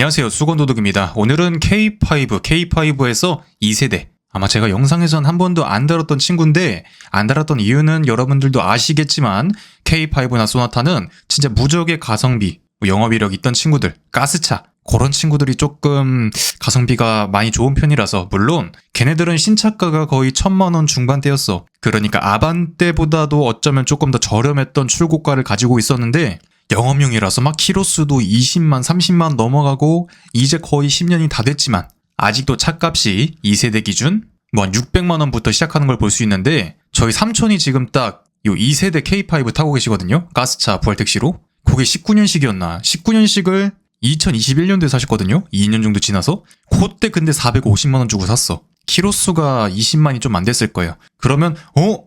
안녕하세요. 수건도둑입니다. 오늘은 K5에서 2세대. 아마 제가 영상에선 한 번도 안 다뤘던 친구인데, 안 다뤘던 이유는 여러분들도 아시겠지만 K5나 소나타는 진짜 무적의 가성비, 영업이력 있던 친구들, 가스차, 그런 친구들이 조금 가성비가 많이 좋은 편이라서, 물론 걔네들은 신차가가 거의 1000만원 중반대였어. 그러니까 아반떼보다도 어쩌면 조금 더 저렴했던 출고가를 가지고 있었는데, 영업용이라서 막 키로수도 20만, 30만 넘어가고 이제 거의 10년이 다 됐지만 아직도 차값이 2세대 기준 뭐 한 600만 원부터 시작하는 걸 볼 수 있는데, 저희 삼촌이 지금 딱 요 2세대 K5 타고 계시거든요. 가스차 부활택시로. 그게 19년식이었나? 19년식을 2021년도에 사셨거든요. 2년 정도 지나서. 그때 근데 450만 원 주고 샀어. 키로수가 20만이 좀 안 됐을 거예요. 그러면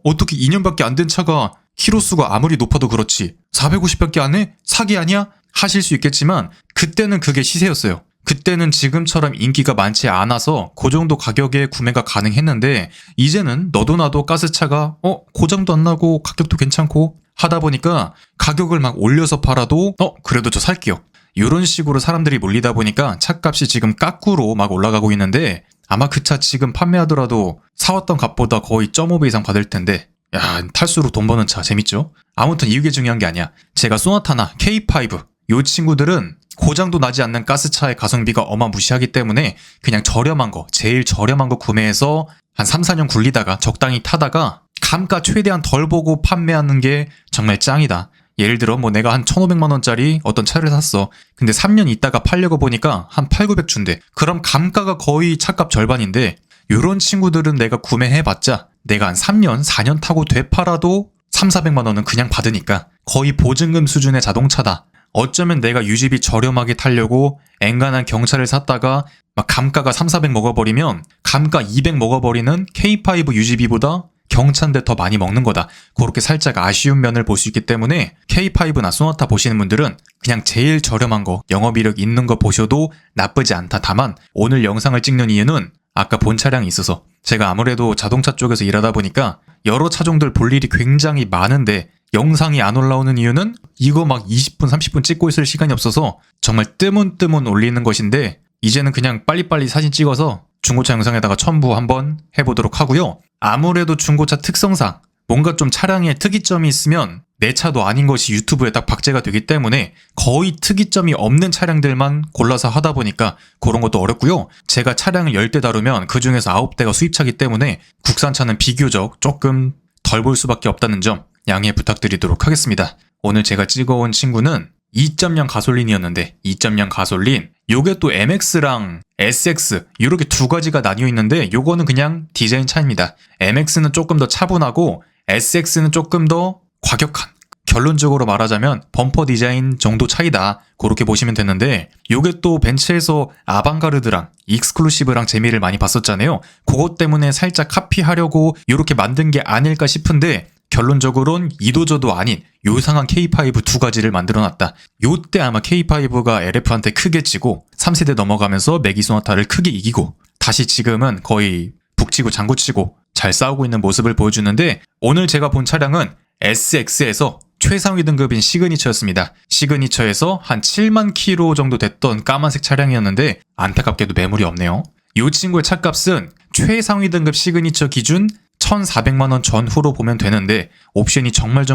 어떻게 2년밖에 안 된 차가 키로수가 아무리 높아도 그렇지 450밖에 안 해? 사기 아니야? 하실 수 있겠지만 그때는 그게 시세였어요. 그때는 지금처럼 인기가 많지 않아서 그 정도 가격에 구매가 가능했는데, 이제는 너도 나도 가스차가 고장도 안 나고 가격도 괜찮고 하다 보니까 가격을 막 올려서 팔아도 그래도 저 살게요. 이런 식으로 사람들이 몰리다 보니까 차값이 지금 깎구로 막 올라가고 있는데, 아마 그 차 지금 판매하더라도 사왔던 값보다 거의 0.5배 이상 받을 텐데, 야, 탈수록 돈 버는 차 재밌죠? 아무튼 이게 중요한 게 아니야. 제가 소나타나 K5 요 친구들은 고장도 나지 않는 가스차의 가성비가 어마무시하기 때문에 그냥 저렴한 거, 제일 저렴한 거 구매해서 한 3, 4년 굴리다가 적당히 타다가 감가 최대한 덜 보고 판매하는 게 정말 짱이다. 예를 들어 뭐 내가 한 1,500만 원짜리 어떤 차를 샀어. 근데 3년 있다가 팔려고 보니까 한 8,900 준대. 그럼 감가가 거의 차값 절반인데, 요런 친구들은 내가 구매해봤자 내가 한 3년, 4년 타고 되팔아도 3, 400만 원은 그냥 받으니까 거의 보증금 수준의 자동차다. 어쩌면 내가 유지비 저렴하게 타려고 엔간한 경차를 샀다가 막 감가가 3, 400 먹어버리면 감가 200 먹어버리는 K5 유지비보다 경차인데 더 많이 먹는 거다. 그렇게 살짝 아쉬운 면을 볼 수 있기 때문에 K5나 소나타 보시는 분들은 그냥 제일 저렴한 거, 영업이력 있는 거 보셔도 나쁘지 않다. 다만 오늘 영상을 찍는 이유는 아까 본 차량이 있어서, 제가 아무래도 자동차 쪽에서 일하다 보니까 여러 차종들 볼 일이 굉장히 많은데 영상이 안 올라오는 이유는 이거 막 20분, 30분 찍고 있을 시간이 없어서 정말 뜨문뜨문 올리는 것인데, 이제는 그냥 빨리빨리 사진 찍어서 중고차 영상에다가 첨부 한번 해보도록 하고요. 아무래도 중고차 특성상 뭔가 좀 차량에 특이점이 있으면 내 차도 아닌 것이 유튜브에 딱 박제가 되기 때문에 거의 특이점이 없는 차량들만 골라서 하다 보니까 그런 것도 어렵고요. 제가 차량을 10대 다루면 그 중에서 9대가 수입차기 때문에 국산차는 비교적 조금 덜 볼 수밖에 없다는 점 양해 부탁드리도록 하겠습니다. 오늘 제가 찍어온 친구는 2.0 가솔린이었는데, 2.0 가솔린, 요게 또 MX랑 SX 이렇게 두 가지가 나뉘어 있는데, 요거는 그냥 디자인 차이입니다. MX는 조금 더 차분하고 SX는 조금 더 과격한, 결론적으로 말하자면 범퍼 디자인 정도 차이다. 그렇게 보시면 되는데, 요게 또 벤츠에서 아방가르드랑 익스클루시브랑 재미를 많이 봤었잖아요. 그것 때문에 살짝 카피하려고 이렇게 만든 게 아닐까 싶은데, 결론적으로는 이도저도 아닌 요상한 K5 두 가지를 만들어놨다. 요때 아마 K5가 LF한테 크게 지고 3세대 넘어가면서 매기 소나타를 크게 이기고 다시 지금은 거의 북치고 장구치고 잘 싸우고 있는 모습을 보여주는데, 오늘 제가 본 차량은 SX에서 최상위 등급인 시그니처였습니다. 시그니처에서 한 7만 킬로 정도 됐던 까만색 차량이었는데 안타깝게도 매물이 없네요. 이 친구의 차값은 최상위 등급 시그니처 기준 1,400만 원 전후로 보면 되는데, 옵션이 정말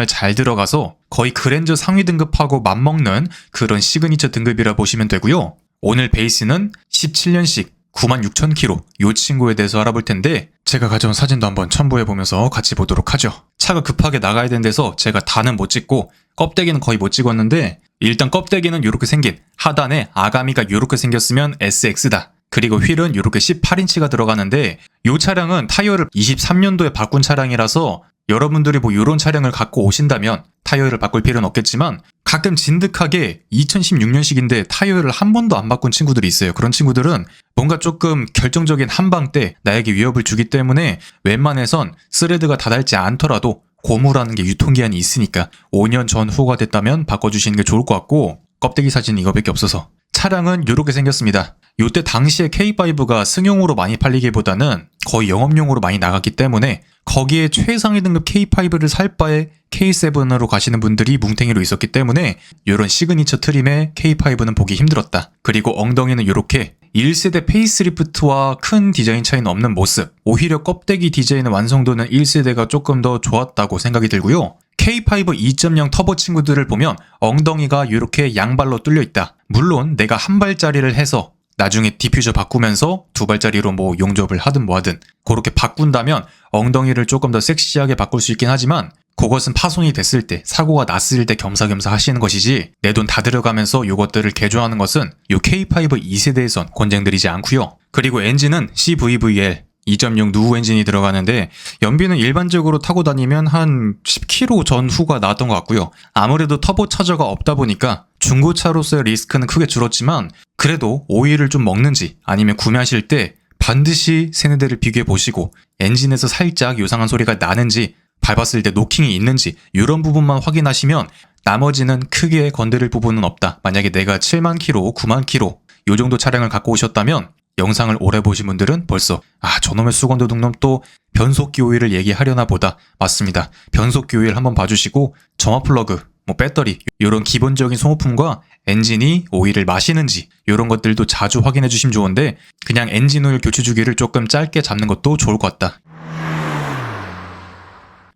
잘 들어가서 거의 그랜저 상위 등급하고 맞먹는 그런 시그니처 등급이라 보시면 되고요. 오늘 베이스는 17년식 96,000km 이 친구에 대해서 알아볼 텐데, 제가 가져온 사진도 한번 첨부해보면서 같이 보도록 하죠. 차가 급하게 나가야 되는 데서 제가 다는 못 찍고 껍데기는 거의 못 찍었는데, 일단 껍데기는 이렇게 생긴, 하단에 아가미가 이렇게 생겼으면 SX다. 그리고 휠은 이렇게 18인치가 들어가는데, 이 차량은 타이어를 23년도에 바꾼 차량이라서 여러분들이 뭐 이런 차량을 갖고 오신다면 타이어를 바꿀 필요는 없겠지만, 가끔 진득하게 2016년식인데 타이어를 한 번도 안 바꾼 친구들이 있어요. 그런 친구들은 뭔가 조금 결정적인 한방 때 나에게 위협을 주기 때문에 웬만해선 스레드가 닫al지 않더라도 고무라는 게 유통기한이 있으니까 5년 전후가 됐다면 바꿔주시는 게 좋을 것 같고, 껍데기 사진은 이거밖에 없어서. 차량은 이렇게 생겼습니다. 요때 당시에 K5가 승용으로 많이 팔리기보다는 거의 영업용으로 많이 나갔기 때문에 거기에 최상위 등급 K5를 살 바에 K7으로 가시는 분들이 뭉탱이로 있었기 때문에 이런 시그니처 트림의 K5는 보기 힘들었다. 그리고 엉덩이는 이렇게 1세대 페이스리프트와 큰 디자인 차이는 없는 모습. 오히려 껍데기 디자인의 완성도는 1세대가 조금 더 좋았다고 생각이 들고요. K5 2.0 터보 친구들을 보면 엉덩이가 이렇게 양발로 뚫려 있다. 물론 내가 한 발짜리를 해서 나중에 디퓨저 바꾸면서 두 발짜리로 뭐 용접을 하든 뭐하든 그렇게 바꾼다면 엉덩이를 조금 더 섹시하게 바꿀 수 있긴 하지만 그것은 파손이 됐을 때, 사고가 났을 때 겸사겸사 하시는 것이지 내 돈 다 들어가면서 이것들을 개조하는 것은 이 K5 2세대에선 권장드리지 않고요. 그리고 엔진은 CVVL 2.6 누후 엔진이 들어가는데 연비는 일반적으로 타고 다니면 한 10km 전후가 나왔던 것 같고요. 아무래도 터보 차저가 없다 보니까 중고차로서의 리스크는 크게 줄었지만 그래도 오일을 좀 먹는지 아니면 구매하실 때 반드시 세네대를 비교해 보시고 엔진에서 살짝 요상한 소리가 나는지 밟았을 때 노킹이 있는지 이런 부분만 확인하시면 나머지는 크게 건드릴 부분은 없다. 만약에 내가 7만 킬로, 9만 킬로 이 정도 차량을 갖고 오셨다면 영상을 오래 보신 분들은 벌써 저놈의 수건도둑놈 또 변속기 오일을 얘기하려나 보다. 맞습니다. 변속기 오일 한번 봐주시고 점화 플러그, 배터리 이런 기본적인 소모품과 엔진이 오일을 마시는지 이런 것들도 자주 확인해 주시면 좋은데 그냥 엔진 오일 교체 주기를 조금 짧게 잡는 것도 좋을 것 같다.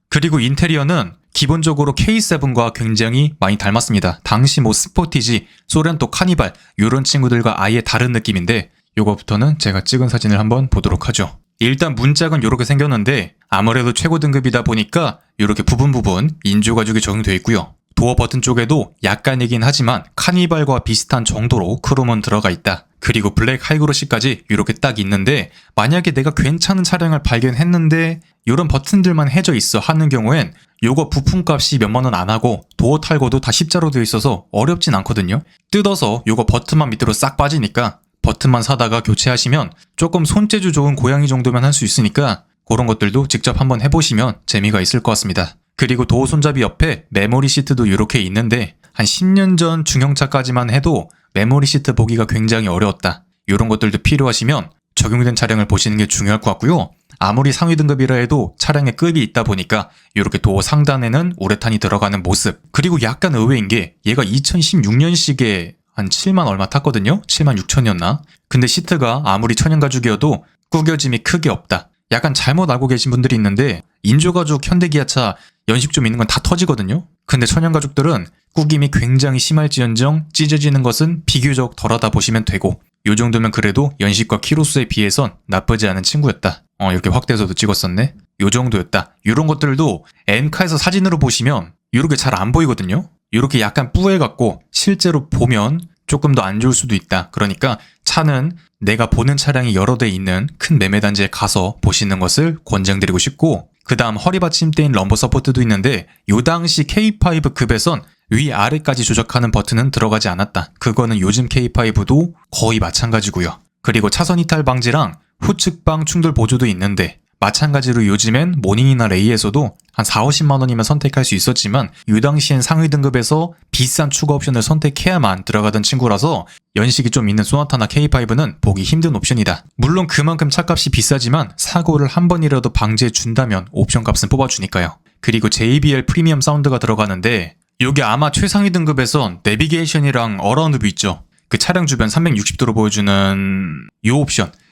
그리고 인테리어는 기본적으로 K7과 굉장히 많이 닮았습니다. 당시 스포티지, 소렌토, 카니발 이런 친구들과 아예 다른 느낌인데 요거부터는 제가 찍은 사진을 한번 보도록 하죠. 일단 문짝은 이렇게 생겼는데 아무래도 최고 등급이다 보니까 이렇게 부분 인조 가죽이 적용되어 있고요. 도어 버튼 쪽에도 약간이긴 하지만 카니발과 비슷한 정도로 크롬은 들어가 있다. 그리고 블랙 하이그로시까지 이렇게 딱 있는데 만약에 내가 괜찮은 차량을 발견했는데 이런 버튼들만 해져 있어 하는 경우엔 요거 부품값이 몇만 원 안 하고 도어 탈거도 다 십자로 되어 있어서 어렵진 않거든요. 뜯어서 요거 버튼만 밑으로 싹 빠지니까 버튼만 사다가 교체하시면 조금 손재주 좋은 고양이 정도면 할 수 있으니까 그런 것들도 직접 한번 해보시면 재미가 있을 것 같습니다. 그리고 도어 손잡이 옆에 메모리 시트도 이렇게 있는데 한 10년 전 중형차까지만 해도 메모리 시트 보기가 굉장히 어려웠다. 이런 것들도 필요하시면 적용된 차량을 보시는 게 중요할 것 같고요. 아무리 상위 등급이라 해도 차량의 급이 있다 보니까 이렇게 도어 상단에는 우레탄이 들어가는 모습. 그리고 약간 의외인 게 얘가 2016년식에 한 7만 얼마 탔거든요? 7만 6천이었나? 근데 시트가 아무리 천연가죽이어도 구겨짐이 크게 없다. 약간 잘못 알고 계신 분들이 있는데 인조가죽 현대기아차 연식 좀 있는 건 다 터지거든요? 근데 천연가죽들은 구김이 굉장히 심할지언정 찢어지는 것은 비교적 덜하다 보시면 되고 요 정도면 그래도 연식과 키로수에 비해선 나쁘지 않은 친구였다. 이렇게 확대해서도 찍었었네? 요 정도였다. 요런 것들도 N카에서 사진으로 보시면 이렇게 잘 안 보이거든요? 이렇게 약간 뿌해갖고 실제로 보면 조금 더 안 좋을 수도 있다. 그러니까 차는 내가 보는 차량이 여러 대 있는 큰 매매단지에 가서 보시는 것을 권장드리고 싶고 그 다음 허리 받침대인 럼버 서포트도 있는데 요 당시 K5급에선 위아래까지 조작하는 버튼은 들어가지 않았다. 그거는 요즘 K5도 거의 마찬가지고요. 그리고 차선 이탈 방지랑 후측방 충돌 보조도 있는데 마찬가지로 요즘엔 모닝이나 레이에서도 한 4, 50만 원이면 선택할 수 있었지만 이 당시엔 상위 등급에서 비싼 추가 옵션을 선택해야만 들어가던 친구라서 연식이 좀 있는 소나타나 K5는 보기 힘든 옵션이다. 물론 그만큼 차값이 비싸지만 사고를 한 번이라도 방지해 준다면 옵션 값은 뽑아주니까요. 그리고 JBL 프리미엄 사운드가 들어가는데 이게 아마 최상위 등급에선 내비게이션이랑 어라운드 뷰 있죠. 그 차량 주변 360도로 보여주는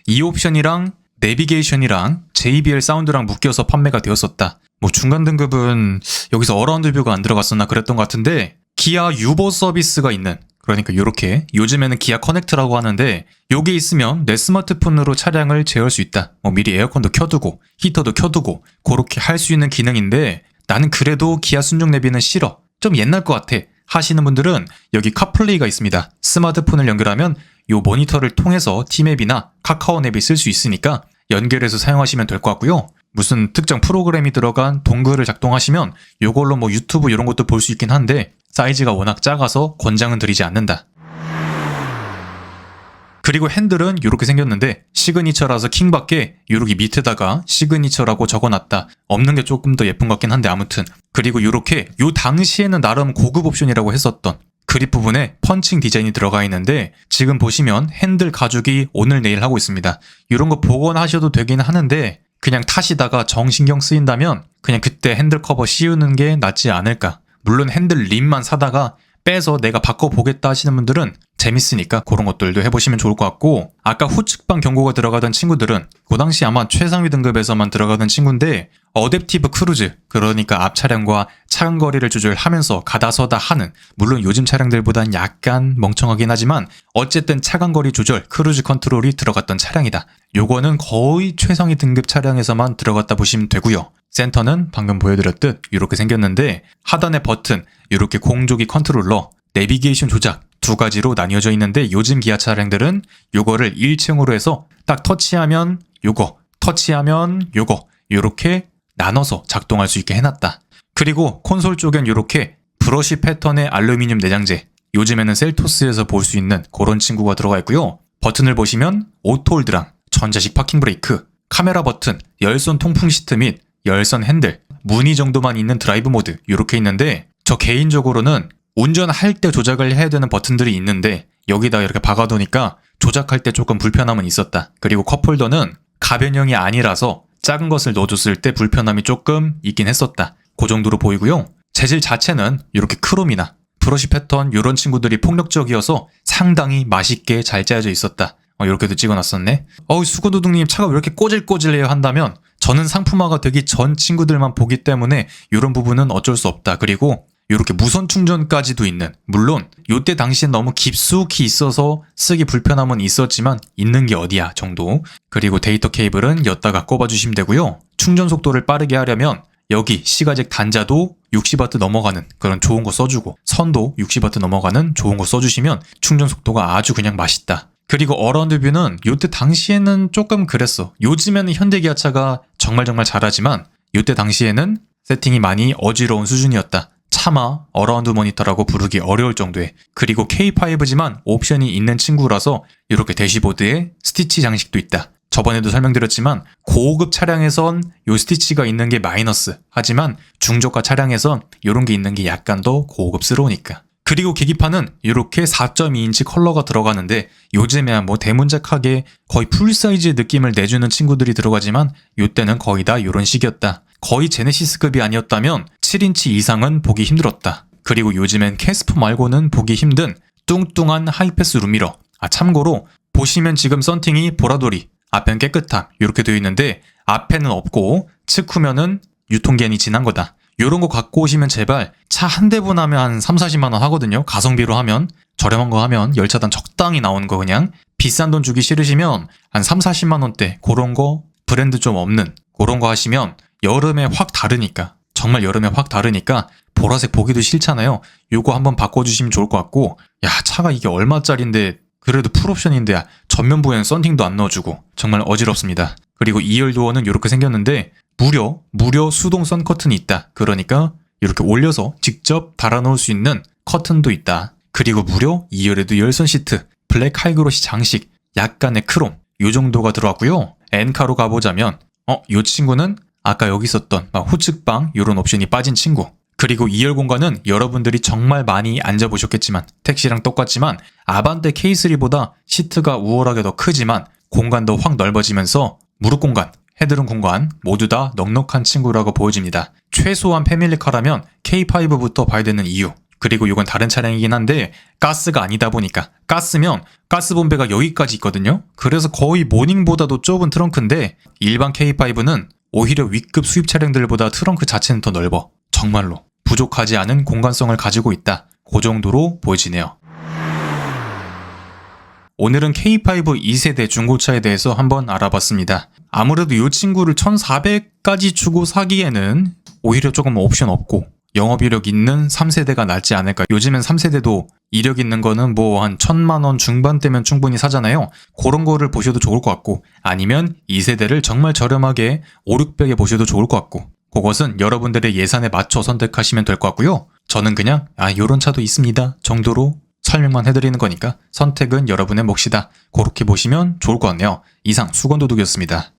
이 옵션이랑 내비게이션이랑 JBL 사운드랑 묶여서 판매가 되었었다. 중간 등급은 여기서 어라운드 뷰가 안 들어갔었나 그랬던 것 같은데 기아 유보 서비스가 있는 그러니까 요렇게 요즘에는 기아 커넥트라고 하는데 요게 있으면 내 스마트폰으로 차량을 제어할 수 있다. 미리 에어컨도 켜두고 히터도 켜두고 그렇게 할 수 있는 기능인데 나는 그래도 기아 순정 내비는 싫어. 좀 옛날 것 같아. 하시는 분들은 여기 카플레이가 있습니다. 스마트폰을 연결하면 요 모니터를 통해서 티맵이나 카카오 앱이 쓸 수 있으니까 연결해서 사용하시면 될 것 같고요. 무슨 특정 프로그램이 들어간 동글을 작동하시면 요걸로 유튜브 이런 것도 볼 수 있긴 한데 사이즈가 워낙 작아서 권장은 드리지 않는다. 그리고 핸들은 이렇게 생겼는데 시그니처라서 킹밖에 이렇게 밑에다가 시그니처라고 적어놨다. 없는 게 조금 더 예쁜 것 같긴 한데 아무튼 그리고 이렇게 요 당시에는 나름 고급 옵션이라고 했었던 그립 부분에 펀칭 디자인이 들어가 있는데 지금 보시면 핸들 가죽이 오늘 내일 하고 있습니다. 이런 거 복원하셔도 되긴 하는데 그냥 타시다가 정신경 쓰인다면 그냥 그때 핸들 커버 씌우는 게 낫지 않을까. 물론 핸들 림만 사다가 빼서 내가 바꿔보겠다 하시는 분들은 재밌으니까 그런 것들도 해보시면 좋을 것 같고, 아까 후측방 경고가 들어가던 친구들은 그 당시 아마 최상위 등급에서만 들어가던 친구인데 어댑티브 크루즈, 그러니까 앞 차량과 차간 거리를 조절하면서 가다서다 하는, 물론 요즘 차량들보단 약간 멍청하긴 하지만 어쨌든 차간 거리 조절, 크루즈 컨트롤이 들어갔던 차량이다. 요거는 거의 최상위 등급 차량에서만 들어갔다 보시면 되고요. 센터는 방금 보여드렸듯 이렇게 생겼는데 하단의 버튼, 이렇게 공조기 컨트롤러, 내비게이션 조작 두 가지로 나뉘어져 있는데 요즘 기아 차량들은 요거를 1층으로 해서 딱 터치하면 요거, 터치하면 요거, 요렇게 나눠서 작동할 수 있게 해놨다. 그리고 콘솔 쪽엔 요렇게 브러쉬 패턴의 알루미늄 내장재, 요즘에는 셀토스에서 볼 수 있는 그런 친구가 들어가 있고요. 버튼을 보시면 오토홀드랑 전자식 파킹 브레이크, 카메라 버튼, 열선 통풍 시트 및 열선 핸들, 무늬 정도만 있는 드라이브 모드 이렇게 있는데, 저 개인적으로는 운전할 때 조작을 해야 되는 버튼들이 있는데 여기다 이렇게 박아두니까 조작할 때 조금 불편함은 있었다. 그리고 컵홀더는 가변형이 아니라서 작은 것을 넣어줬을 때 불편함이 조금 있긴 했었다. 그 정도로 보이고요. 재질 자체는 이렇게 크롬이나 브러쉬 패턴 이런 친구들이 폭력적이어서 상당히 맛있게 잘 짜여져 있었다. 이렇게도 찍어놨었네. 수고도둑님 차가 왜 이렇게 꼬질꼬질해요 한다면 저는 상품화가 되기 전 친구들만 보기 때문에 이런 부분은 어쩔 수 없다. 그리고 이렇게 무선 충전까지도 있는, 물론 이때 당시엔 너무 깊숙이 있어서 쓰기 불편함은 있었지만 있는 게 어디야 정도. 그리고 데이터 케이블은 엿다가 꼽아주시면 되고요. 충전 속도를 빠르게 하려면 여기 시가잭 단자도 60W 넘어가는 그런 좋은 거 써주고, 선도 60W 넘어가는 좋은 거 써주시면 충전 속도가 아주 그냥 맛있다. 그리고 어라운드 뷰는 이때 당시에는 조금 그랬어. 요즘에는 현대기아차가 정말 잘하지만 이때 당시에는 세팅이 많이 어지러운 수준이었다. 차마 어라운드 모니터라고 부르기 어려울 정도의. 그리고 K5지만 옵션이 있는 친구라서 이렇게 대시보드에 스티치 장식도 있다. 저번에도 설명드렸지만 고급 차량에선 요 스티치가 있는 게 마이너스, 하지만 중저가 차량에선 이런 게 있는 게 약간 더 고급스러우니까. 그리고 계기판은 이렇게 4.2인치 컬러가 들어가는데 요즘에야 뭐 대문짝하게 거의 풀사이즈 느낌을 내주는 친구들이 들어가지만 이때는 거의 다 이런 식이었다. 거의 제네시스급이 아니었다면 7인치 이상은 보기 힘들었다. 그리고 요즘엔 캐스퍼 말고는 보기 힘든 뚱뚱한 하이패스 룸미러. 참고로 보시면 지금 썬팅이 보라돌이, 앞에는 깨끗함 이렇게 되어 있는데 앞에는 없고 측후면은 유통기한이 지난 거다. 요런 거 갖고 오시면 제발, 차 한 대분 하면 한 3, 40만 원 하거든요. 가성비로 하면. 저렴한 거 하면 열차단 적당히 나오는 거 그냥. 비싼 돈 주기 싫으시면 한 3, 40만 원대 그런 거, 브랜드 좀 없는 그런 거 하시면 여름에 확 다르니까, 정말 여름에 확 다르니까 보라색 보기도 싫잖아요. 요거 한번 바꿔주시면 좋을 것 같고, 차가 이게 얼마짜린데 그래도 풀옵션인데 전면부에는 썬팅도 안 넣어주고 정말 어지럽습니다. 그리고 2열 도어는 이렇게 생겼는데 무려 수동 선 커튼이 있다. 그러니까 이렇게 올려서 직접 달아놓을 수 있는 커튼도 있다. 그리고 무려 2열에도 열선 시트, 블랙 하이그로시 장식, 약간의 크롬 요 정도가 들어왔고요. N카로 가보자면 요 친구는 아까 여기 있었던 후측방 요런 옵션이 빠진 친구. 그리고 2열 공간은 여러분들이 정말 많이 앉아보셨겠지만 택시랑 똑같지만 아반떼 K3보다 시트가 우월하게 더 크지만 공간도 확 넓어지면서 무릎 공간, 헤드룸 공간 모두 다 넉넉한 친구라고 보여집니다. 최소한 패밀리카라면 K5부터 봐야 되는 이유. 그리고 이건 다른 차량이긴 한데 가스가 아니다 보니까, 가스면 가스 본배가 여기까지 있거든요. 그래서 거의 모닝보다도 좁은 트렁크인데 일반 K5는 오히려 위급 수입 차량들보다 트렁크 자체는 더 넓어. 정말로 부족하지 않은 공간성을 가지고 있다. 그 정도로 보여지네요. 오늘은 K5 2세대 중고차에 대해서 한번 알아봤습니다. 아무래도 이 친구를 1400까지 주고 사기에는 오히려 조금 옵션 없고 영업이력 있는 3세대가 낫지 않을까. 요즘엔 3세대도 이력 있는 거는 뭐 한 1000만원 중반대면 충분히 사잖아요. 그런 거를 보셔도 좋을 것 같고, 아니면 2세대를 정말 저렴하게 5, 600에 보셔도 좋을 것 같고, 그것은 여러분들의 예산에 맞춰 선택하시면 될 것 같고요. 저는 그냥 요런 차도 있습니다 정도로 설명만 해드리는 거니까 선택은 여러분의 몫이다. 그렇게 보시면 좋을 것 같네요. 이상 수건도둑이었습니다.